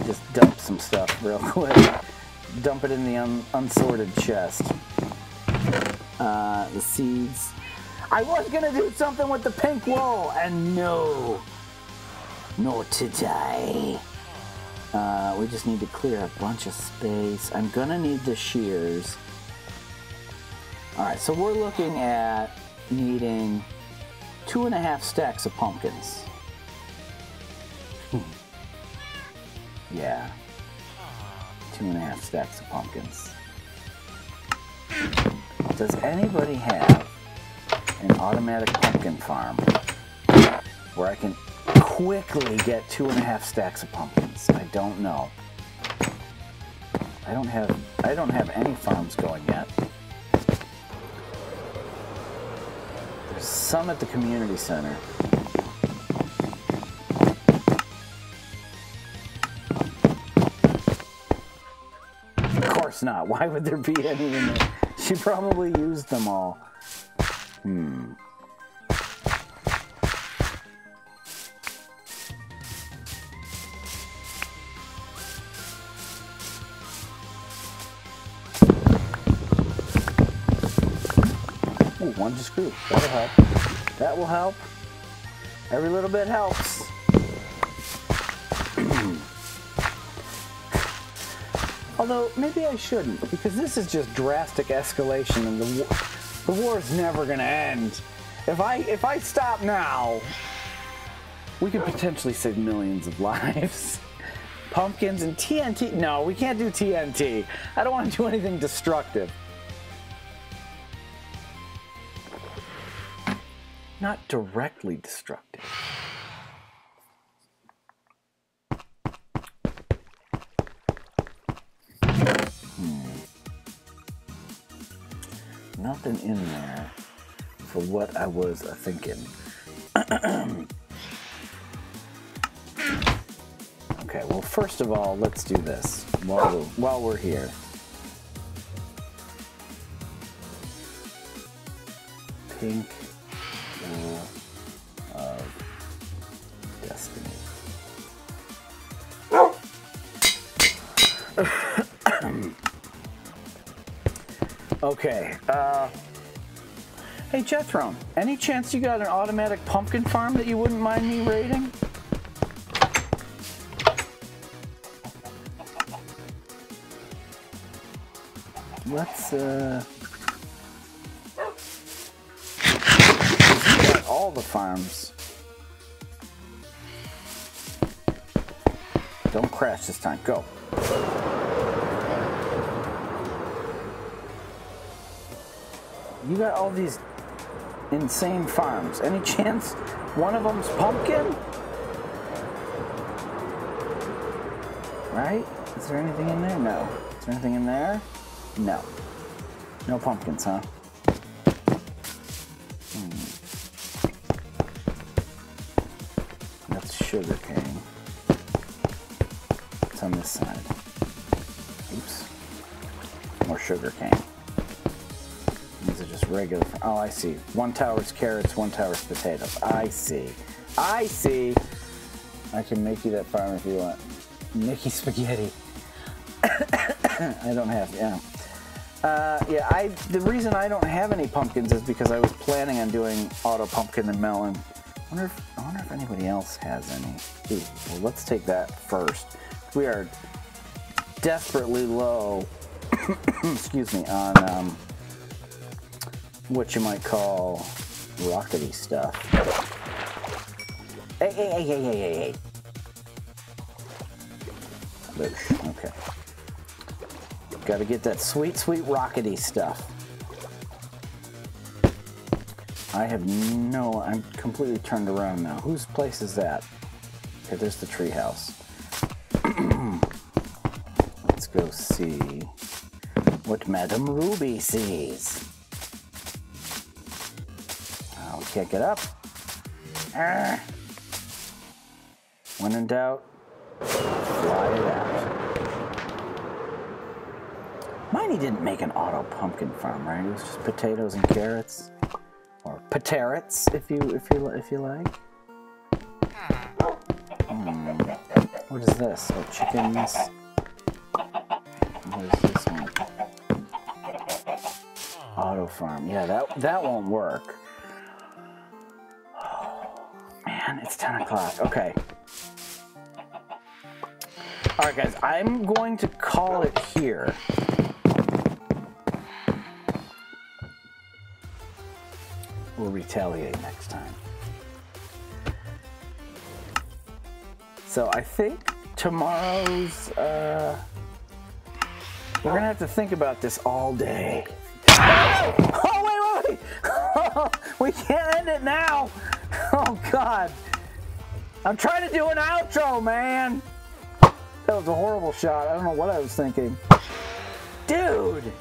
just dump some stuff real quick. Dump it in the unsorted chest. The seeds. I was gonna do something with the pink wool, and no, not today. We just need to clear a bunch of space. I'm gonna need the shears. Alright, so we're looking at needing 2.5 stacks of pumpkins. Yeah. 2.5 stacks of pumpkins. Does anybody have an automatic pumpkin farm where I can quickly get 2.5 stacks of pumpkins? I don't know. I don't have any farms going yet. some at the community center. Of course not. Why would there be any in there? She probably used them all. Ooh, one just grew. That'll help. That will help. Every little bit helps. Although, maybe I shouldn't, because this is just drastic escalation, and the war's never gonna end. If I stop now, we could potentially save millions of lives. Pumpkins and TNT. No, we can't do TNT. I don't want to do anything destructive. Not directly destructive. Nothing in there for what I was thinking. Okay, well, first of all, let's do this while we're here. Pink Wheel of Destiny. Okay, hey Jethro, any chance you got an automatic pumpkin farm that you wouldn't mind me raiding? Let's, you got all the farms. Don't crash this time, go. You got all these insane farms. Any chance one of them's pumpkin? Right? Is there anything in there? No. Is there anything in there? No. No pumpkins, huh? That's sugar cane. It's on this side. Oops. More sugar cane. These are just regular. Oh, I see. One tower's carrots, one tower's potatoes. I see. I see. I can make you that farm if you want. Mickey Spaghetti. I don't have, yeah. Yeah, the reason I don't have any pumpkins is because I was planning on doing auto pumpkin and melon. I wonder if anybody else has any. Ooh, well, let's take that first. We are desperately low, excuse me, on what you might call rockety stuff. Hey. Boosh, okay. Got to get that sweet, sweet rockety stuff. I'm completely turned around now. Whose place is that? Okay, there's the treehouse. Let's go see what Madame Ruby sees. Oh, we can't get up. When in doubt, fly it out. Miney didn't make an auto pumpkin farm, right? It was just potatoes and carrots, or paterets, if you like. What is this? Oh, chickens. What is this one? Auto farm. Yeah, that won't work. Oh, man, it's 10 o'clock. Okay. All right, guys. I'm going to call it here. We'll retaliate next time. So I think tomorrow's, we're gonna have to think about this all day. Oh, wait. We can't end it now. Oh, God. I'm trying to do an outro, man. That was a horrible shot. I don't know what I was thinking. Dude.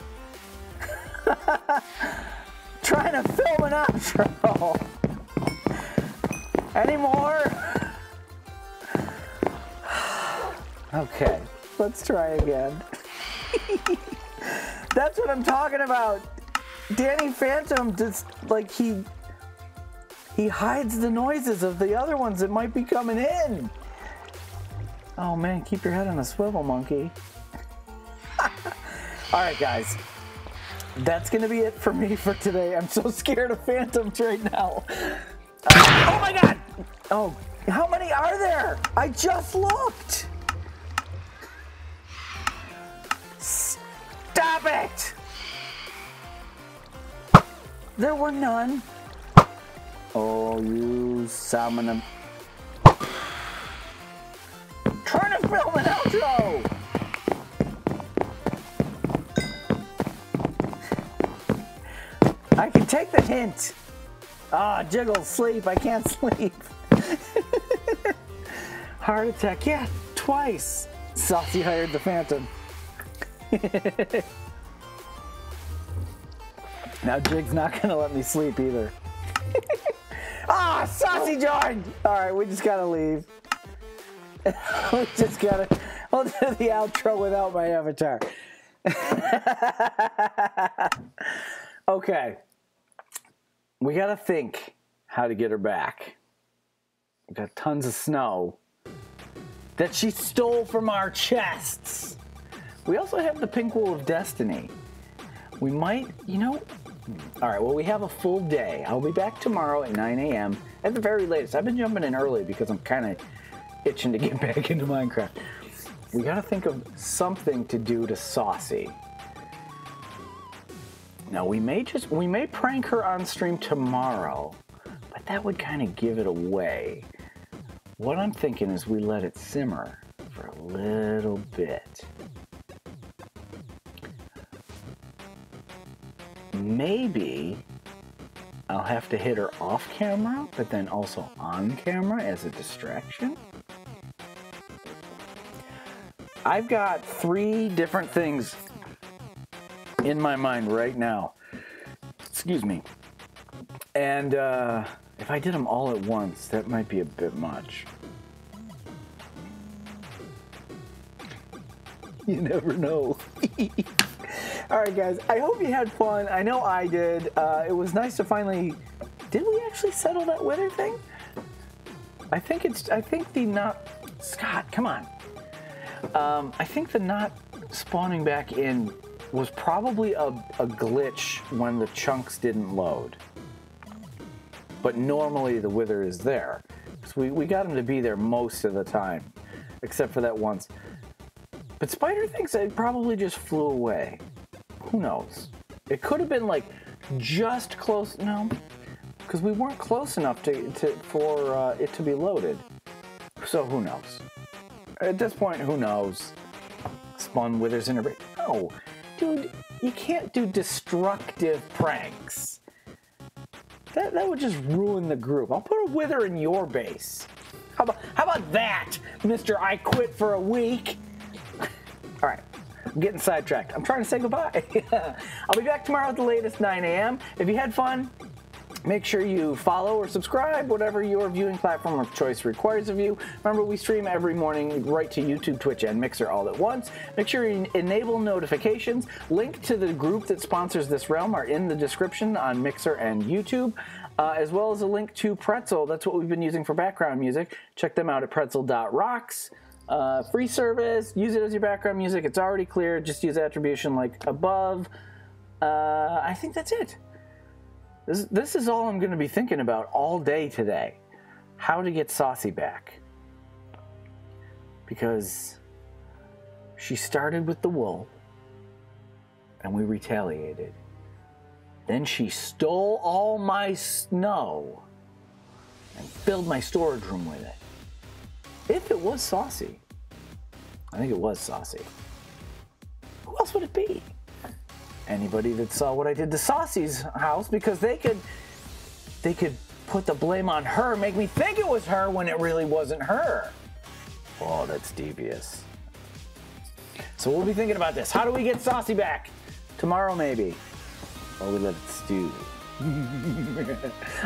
trying to film an outro. Any more? Okay, let's try again. That's what I'm talking about. Danny Phantom just, like, he hides the noises of the other ones that might be coming in. Oh man, keep your head on a swivel, monkey. Alright guys, that's gonna be it for me for today. I'm so scared of phantoms right now. Oh my god! Oh, how many are there? I just looked! Stop it! There were none. Oh, you salmon. Trying to film an outro! I can take the hint. Ah, Jiggle, sleep. I can't sleep. Heart attack. Yeah, twice. Saucy hired the Phantom. Now Jig's not gonna let me sleep either. Ah, Saucy joined! Alright, we just gotta leave. We just gotta... I'll do the outro without my avatar. Okay. We gotta think how to get her back. We got tons of snow that she stole from our chests. We also have the pink wool of destiny. We might, you know... Alright, well, we have a full day. I'll be back tomorrow at 9 a.m. at the very latest. I've been jumping in early because I'm kind of itching to get back into Minecraft. We gotta think of something to do to Saucy. Now, we may prank her on stream tomorrow, but that would kind of give it away. What I'm thinking is we let it simmer for a little bit. Maybe I'll have to hit her off camera, but then also on camera as a distraction. I've got 3 different things in my mind right now. Excuse me. And if I did them all at once, that might be a bit much. You never know. Alright guys, I hope you had fun. I know I did. It was nice to finally... Did we actually settle that wither thing? I think the not... Scott, come on. I think the not spawning back in was probably a glitch when the chunks didn't load. But normally the wither is there. So we got him to be there most of the time, except for that once. But Spider thinks it probably just flew away. Who knows? It could have been like just close. No, because we weren't close enough for it to be loaded. So who knows? At this point, who knows? Spawn withers in her base. No, dude, you can't do destructive pranks. That would just ruin the group. I'll put a wither in your base. How about that, Mr. I quit for a week? All right. I'm getting sidetracked. I'm trying to say goodbye. I'll be back tomorrow at the latest 9 a.m. If you had fun, make sure you follow or subscribe, whatever your viewing platform of choice requires of you. Remember, we stream every morning right to YouTube, Twitch, and Mixer all at once. Make sure you enable notifications. Link to the group that sponsors this realm are in the description on Mixer and YouTube, as well as a link to Pretzel. That's what we've been using for background music. Check them out at pretzel.rocks. Free service, use it as your background music. It's already clear. Just use attribution like above. I think that's it. This is all I'm going to be thinking about all day today. How to get Saucy back. Because she started with the wool, and we retaliated. Then she stole all my snow and filled my storage room with it. If it was Saucy. I think it was Saucy. Who else would it be? Anybody that saw what I did to Saucy's house, because they could put the blame on her, make me think it was her when it really wasn't her. Oh, that's devious. So we'll be thinking about this. How do we get Saucy back? Tomorrow maybe. Or we let it stew.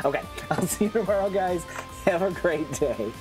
Okay, I'll see you tomorrow, guys. Have a great day.